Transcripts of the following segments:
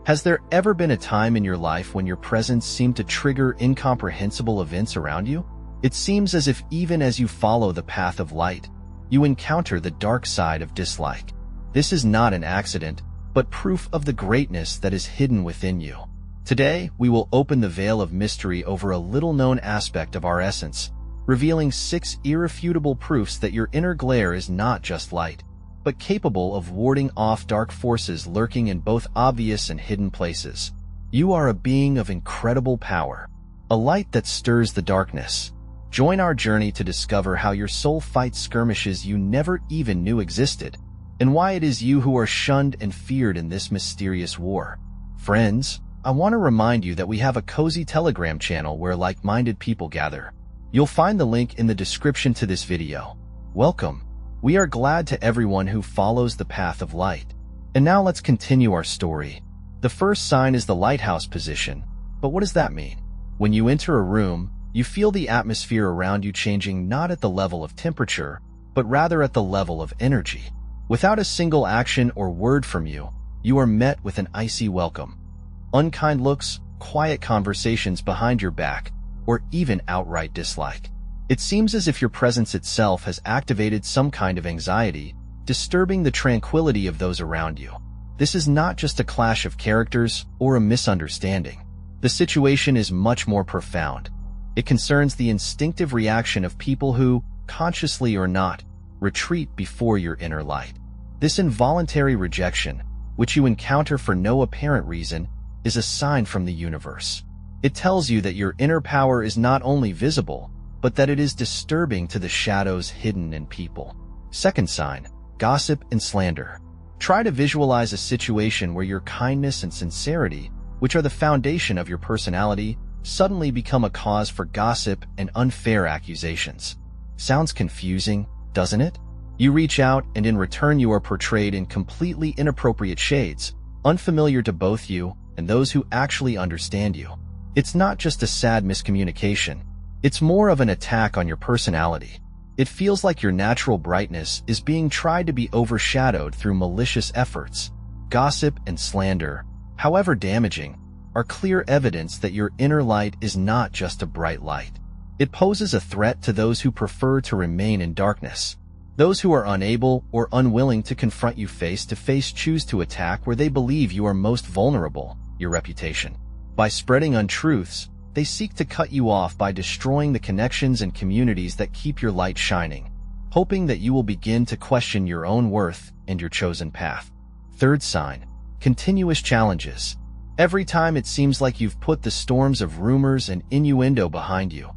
Has there ever been a time in your life when your presence seemed to trigger incomprehensible events around you? It seems as if even as you follow the path of light, you encounter the dark side of dislike. This is not an accident, but proof of the greatness that is hidden within you. Today, we will open the veil of mystery over a little-known aspect of our essence, revealing 6 irrefutable proofs that your inner glare is not just light, but capable of warding off dark forces lurking in both obvious and hidden places. You are a being of incredible power, a light that stirs the darkness. Join our journey to discover how your soul fights skirmishes you never even knew existed, and why it is you who are shunned and feared in this mysterious war. Friends, I want to remind you that we have a cozy Telegram channel where like-minded people gather. You'll find the link in the description to this video. Welcome. We are glad to everyone who follows the path of light. And now let's continue our story. The first sign is the lighthouse position. But what does that mean? When you enter a room, you feel the atmosphere around you changing not at the level of temperature, but rather at the level of energy. Without a single action or word from you, you are met with an icy welcome. Unkind looks, quiet conversations behind your back, or even outright dislike. It seems as if your presence itself has activated some kind of anxiety, disturbing the tranquility of those around you. This is not just a clash of characters or a misunderstanding. The situation is much more profound. It concerns the instinctive reaction of people who, consciously or not, retreat before your inner light. This involuntary rejection, which you encounter for no apparent reason, is a sign from the universe. It tells you that your inner power is not only visible, but that it is disturbing to the shadows hidden in people. Second sign, gossip and slander. Try to visualize a situation where your kindness and sincerity, which are the foundation of your personality, suddenly become a cause for gossip and unfair accusations. Sounds confusing, doesn't it? You reach out, and in return you are portrayed in completely inappropriate shades, unfamiliar to both you and those who actually understand you. It's not just a sad miscommunication. It's more of an attack on your personality. It feels like your natural brightness is being tried to be overshadowed through malicious efforts. Gossip and slander, however damaging, are clear evidence that your inner light is not just a bright light. It poses a threat to those who prefer to remain in darkness. Those who are unable or unwilling to confront you face to face choose to attack where they believe you are most vulnerable, your reputation. By spreading untruths, they seek to cut you off by destroying the connections and communities that keep your light shining, hoping that you will begin to question your own worth and your chosen path. Third sign, continuous challenges. Every time it seems like you've put the storms of rumors and innuendo behind you,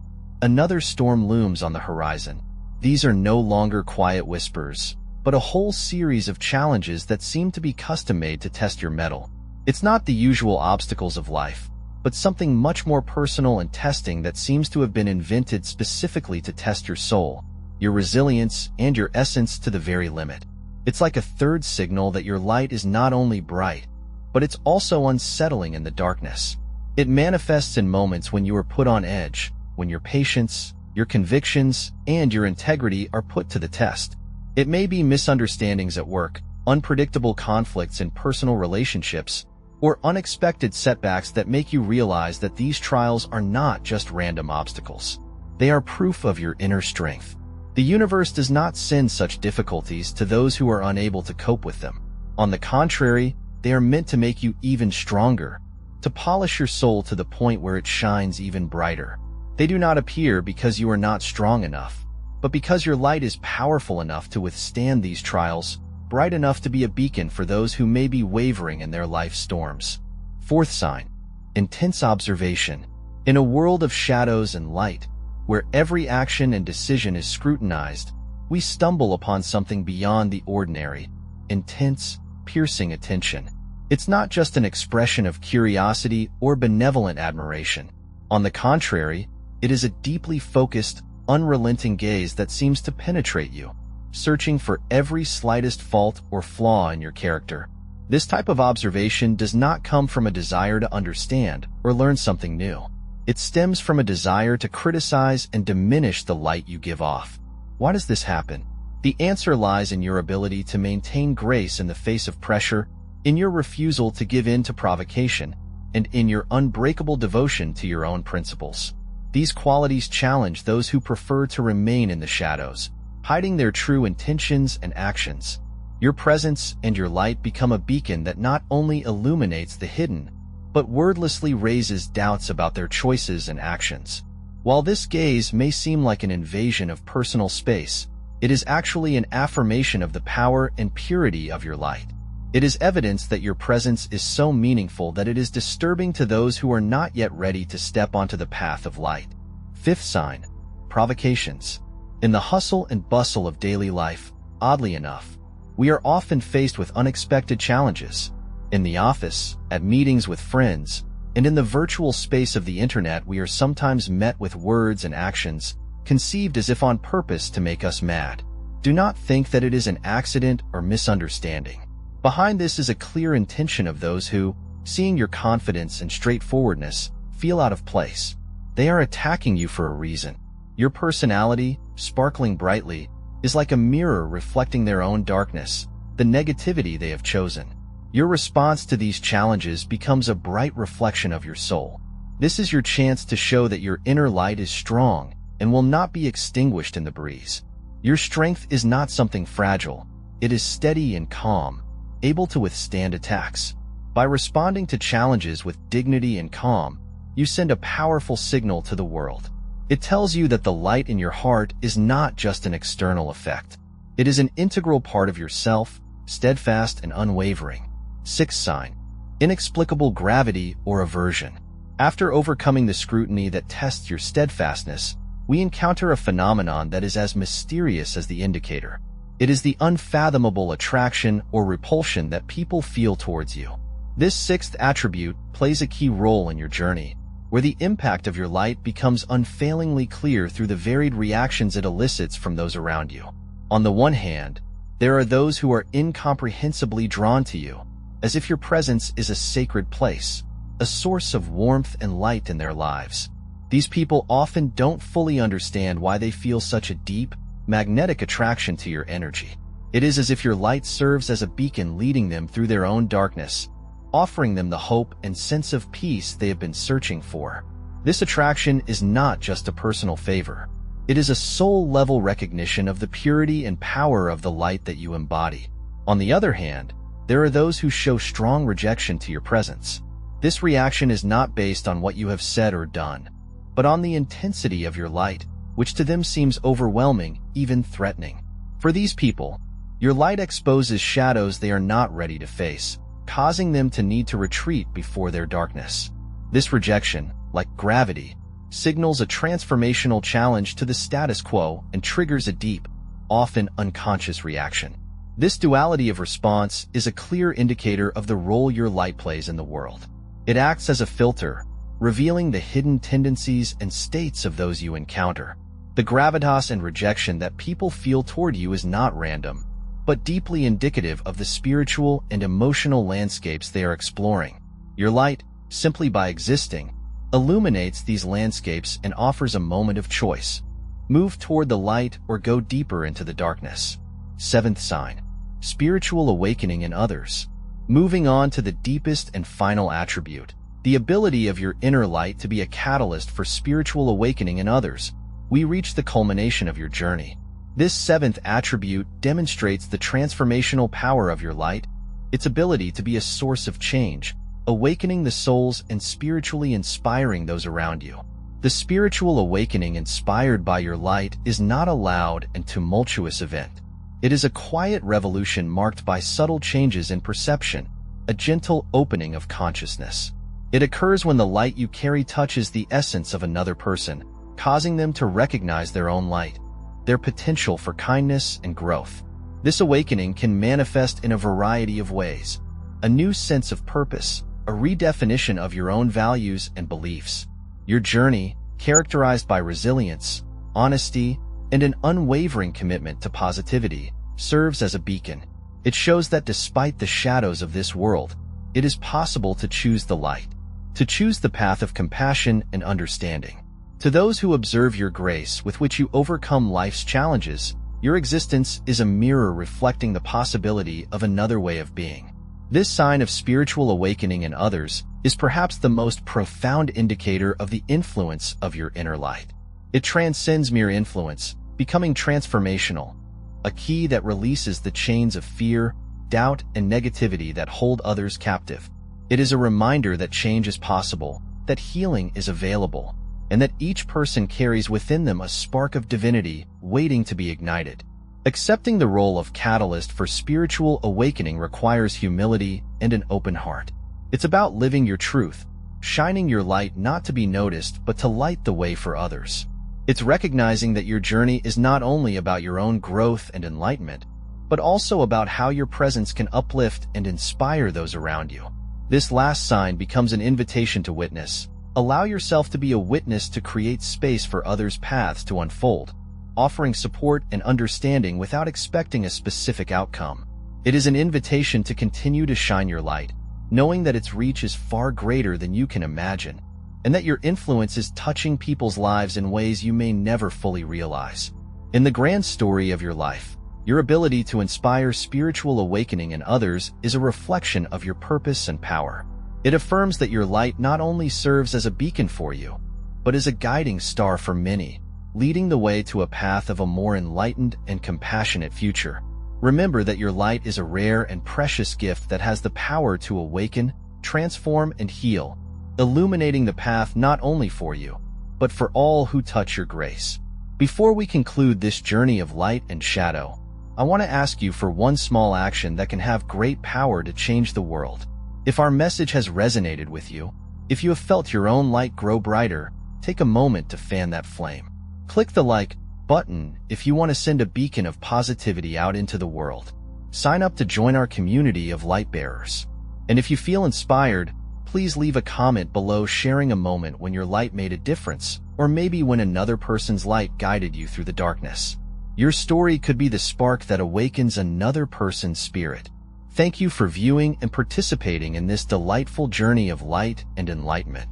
another storm looms on the horizon. These are no longer quiet whispers, but a whole series of challenges that seem to be custom-made to test your mettle. It's not the usual obstacles of life, but something much more personal and testing that seems to have been invented specifically to test your soul, your resilience, and your essence to the very limit. It's like a third signal that your light is not only bright, but it's also unsettling in the darkness. It manifests in moments when you are put on edge, when your patience, your convictions, and your integrity are put to the test. It may be misunderstandings at work, unpredictable conflicts in personal relationships, or unexpected setbacks that make you realize that these trials are not just random obstacles. They are proof of your inner strength. The universe does not send such difficulties to those who are unable to cope with them. On the contrary, they are meant to make you even stronger, to polish your soul to the point where it shines even brighter. They do not appear because you are not strong enough, but because your light is powerful enough to withstand these trials, bright enough to be a beacon for those who may be wavering in their life storms. Fourth sign, intense observation. In a world of shadows and light, where every action and decision is scrutinized, we stumble upon something beyond the ordinary, intense, piercing attention. It's not just an expression of curiosity or benevolent admiration. On the contrary, it is a deeply focused, unrelenting gaze that seems to penetrate you, searching for every slightest fault or flaw in your character. This type of observation does not come from a desire to understand or learn something new. It stems from a desire to criticize and diminish the light you give off. Why does this happen? The answer lies in your ability to maintain grace in the face of pressure, in your refusal to give in to provocation, and in your unbreakable devotion to your own principles. These qualities challenge those who prefer to remain in the shadows, hiding their true intentions and actions. Your presence and your light become a beacon that not only illuminates the hidden, but wordlessly raises doubts about their choices and actions. While this gaze may seem like an invasion of personal space, it is actually an affirmation of the power and purity of your light. It is evidence that your presence is so meaningful that it is disturbing to those who are not yet ready to step onto the path of light. Fifth sign, provocations. In the hustle and bustle of daily life, oddly enough, we are often faced with unexpected challenges. In the office, at meetings with friends, and in the virtual space of the internet, we are sometimes met with words and actions conceived as if on purpose to make us mad. Do not think that it is an accident or misunderstanding. Behind this is a clear intention of those who, seeing your confidence and straightforwardness, feel out of place. They are attacking you for a reason. Your personality, sparkling brightly, is like a mirror reflecting their own darkness, the negativity they have chosen. Your response to these challenges becomes a bright reflection of your soul. This is your chance to show that your inner light is strong and will not be extinguished in the breeze. Your strength is not something fragile. It is steady and calm, able to withstand attacks. By responding to challenges with dignity and calm, you send a powerful signal to the world. It tells you that the light in your heart is not just an external effect. It is an integral part of yourself, steadfast and unwavering. Sixth sign, inexplicable gravity or aversion. After overcoming the scrutiny that tests your steadfastness, we encounter a phenomenon that is as mysterious as the indicator. It is the unfathomable attraction or repulsion that people feel towards you. This sixth attribute plays a key role in your journey, where the impact of your light becomes unfailingly clear through the varied reactions it elicits from those around you. On the one hand, there are those who are incomprehensibly drawn to you, as if your presence is a sacred place, a source of warmth and light in their lives. These people often don't fully understand why they feel such a deep, magnetic attraction to your energy. It is as if your light serves as a beacon leading them through their own darkness, offering them the hope and sense of peace they have been searching for. This attraction is not just a personal favor. It is a soul-level recognition of the purity and power of the light that you embody. On the other hand, there are those who show strong rejection to your presence. This reaction is not based on what you have said or done, but on the intensity of your light, which to them seems overwhelming, even threatening. For these people, your light exposes shadows they are not ready to face, causing them to need to retreat before their darkness. This rejection, like gravity, signals a transformational challenge to the status quo and triggers a deep, often unconscious reaction. This duality of response is a clear indicator of the role your light plays in the world. It acts as a filter, revealing the hidden tendencies and states of those you encounter. The gravitas and rejection that people feel toward you is not random, but deeply indicative of the spiritual and emotional landscapes they are exploring. Your light, simply by existing, illuminates these landscapes and offers a moment of choice. Move toward the light or go deeper into the darkness. Seventh sign, spiritual awakening in others. Moving on to the deepest and final attribute, the ability of your inner light to be a catalyst for spiritual awakening in others. We reach the culmination of your journey. This seventh attribute demonstrates the transformational power of your light, its ability to be a source of change, awakening the souls and spiritually inspiring those around you. The spiritual awakening inspired by your light is not a loud and tumultuous event. It is a quiet revolution marked by subtle changes in perception, a gentle opening of consciousness. It occurs when the light you carry touches the essence of another person, causing them to recognize their own light, their potential for kindness and growth. This awakening can manifest in a variety of ways: a new sense of purpose, a redefinition of your own values and beliefs. Your journey, characterized by resilience, honesty, and an unwavering commitment to positivity, serves as a beacon. It shows that despite the shadows of this world, it is possible to choose the light, to choose the path of compassion and understanding. To those who observe your grace with which you overcome life's challenges, your existence is a mirror reflecting the possibility of another way of being. This sign of spiritual awakening in others is perhaps the most profound indicator of the influence of your inner light. It transcends mere influence, becoming transformational, a key that releases the chains of fear, doubt, and negativity that hold others captive. It is a reminder that change is possible, that healing is available, and that each person carries within them a spark of divinity waiting to be ignited. Accepting the role of catalyst for spiritual awakening requires humility and an open heart. It's about living your truth, shining your light not to be noticed but to light the way for others. It's recognizing that your journey is not only about your own growth and enlightenment, but also about how your presence can uplift and inspire those around you. This last sign becomes an invitation to witness. Allow yourself to be a witness to create space for others' paths to unfold, offering support and understanding without expecting a specific outcome. It is an invitation to continue to shine your light, knowing that its reach is far greater than you can imagine, and that your influence is touching people's lives in ways you may never fully realize. In the grand story of your life, your ability to inspire spiritual awakening in others is a reflection of your purpose and power. It affirms that your light not only serves as a beacon for you, but as a guiding star for many, leading the way to a path of a more enlightened and compassionate future. Remember that your light is a rare and precious gift that has the power to awaken, transform, and heal, illuminating the path not only for you, but for all who touch your grace. Before we conclude this journey of light and shadow, I want to ask you for one small action that can have great power to change the world. If our message has resonated with you, if you have felt your own light grow brighter, take a moment to fan that flame. Click the like button if you want to send a beacon of positivity out into the world. Sign up to join our community of light bearers. And if you feel inspired, please leave a comment below sharing a moment when your light made a difference, or maybe when another person's light guided you through the darkness. Your story could be the spark that awakens another person's spirit. Thank you for viewing and participating in this delightful journey of light and enlightenment.